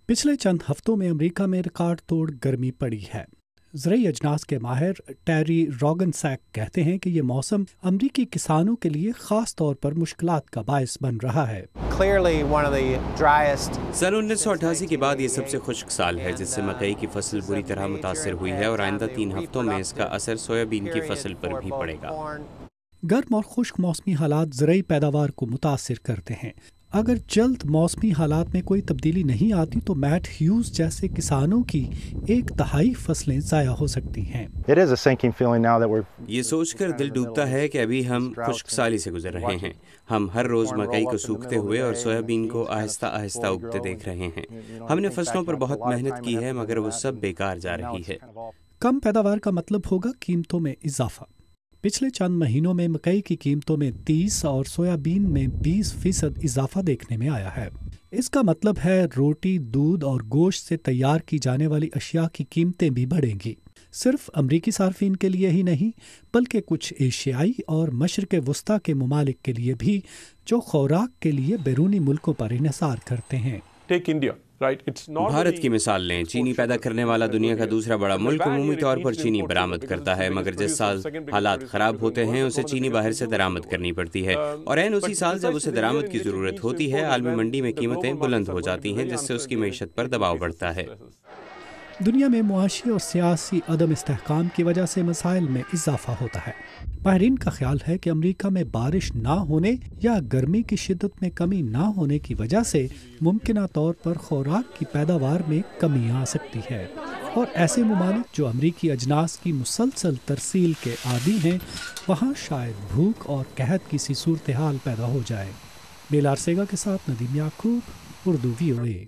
पिछले चंद हफ्तों में अमेरिका में रिकॉर्ड तोड़ गर्मी पड़ी है। ज़रूरी अजनास के माहिर टेरी रॉगनसैक कहते हैं कि ये मौसम अमरीकी किसानों के लिए ख़ास तौर पर मुश्किलात का बायस बन रहा है। सन 1988 के बाद ये सबसे खुश्क साल है, जिससे मकई की फसल बुरी तरह मुतासर हुई है और आइंदा 3 हफ्तों में इसका असर सोयाबीन की फसल पर भी पड़ेगा। गर्म और खुश्क मौसमी हालात ज़रूरी पैदावार को मुतासर करते हैं। अगर जल्द मौसमी हालात में कोई तब्दीली नहीं आती तो मैट ह्यूज जैसे किसानों की 1/3 फसलें ज़ाया हो सकती हैं। ये सोचकर दिल डूबता है कि अभी हम खुश्क साली से गुजर रहे हैं। हम हर रोज़ मकई को सूखते हुए और सोयाबीन को आहिस्ता आहिस्ता उगते देख रहे हैं। हमने फसलों पर बहुत मेहनत की है, मगर वो सब बेकार जा रही है। कम पैदावार का मतलब होगा कीमतों में इजाफा। पिछले चंद महीनों में मकई की कीमतों में 30 और सोयाबीन में 20% इजाफा देखने में आया है। इसका मतलब है रोटी, दूध और गोश्त से तैयार की जाने वाली अशिया की कीमतें भी बढ़ेंगी। सिर्फ अमरीकी सार्फिन के लिए ही नहीं, बल्कि कुछ एशियाई और मशरक़ वस्ता के ममालिक के लिए भी, जो खुराक के लिए बैरूनी मुल्कों पर इन्हिसार करते हैं। Take India. भारत की मिसाल लें। चीनी पैदा करने वाला दुनिया का दूसरा बड़ा मुल्क अमूमी तौर पर चीनी बरामद करता है, मगर जिस साल हालात खराब होते हैं उसे चीनी बाहर से दरामद करनी पड़ती है, और ऐन उसी साल जब उसे दरामद की जरूरत होती है आलमी मंडी में कीमतें बुलंद हो जाती हैं, जिससे उसकी मईशत पर दबाव बढ़ता है। दुनिया में मुआशी और सियासी अदम इस्तेहकाम की वजह से मसाइल में इजाफा होता है। माहिरीन का ख्याल है कि अमेरिका में बारिश ना होने या गर्मी की शिद्दत में कमी ना होने की वजह से मुमकिना तौर पर खुराक की पैदावार में कमी आ सकती है, और ऐसे ममालिक जो अमरीकी अजनास की मुसलसल तरसील के आदी हैं, वहाँ शायद भूख और कहत की सी सूरत हाल पैदा हो जाए। बेलार सेगा के साथ नदीम याकूब, उर्दू VOA।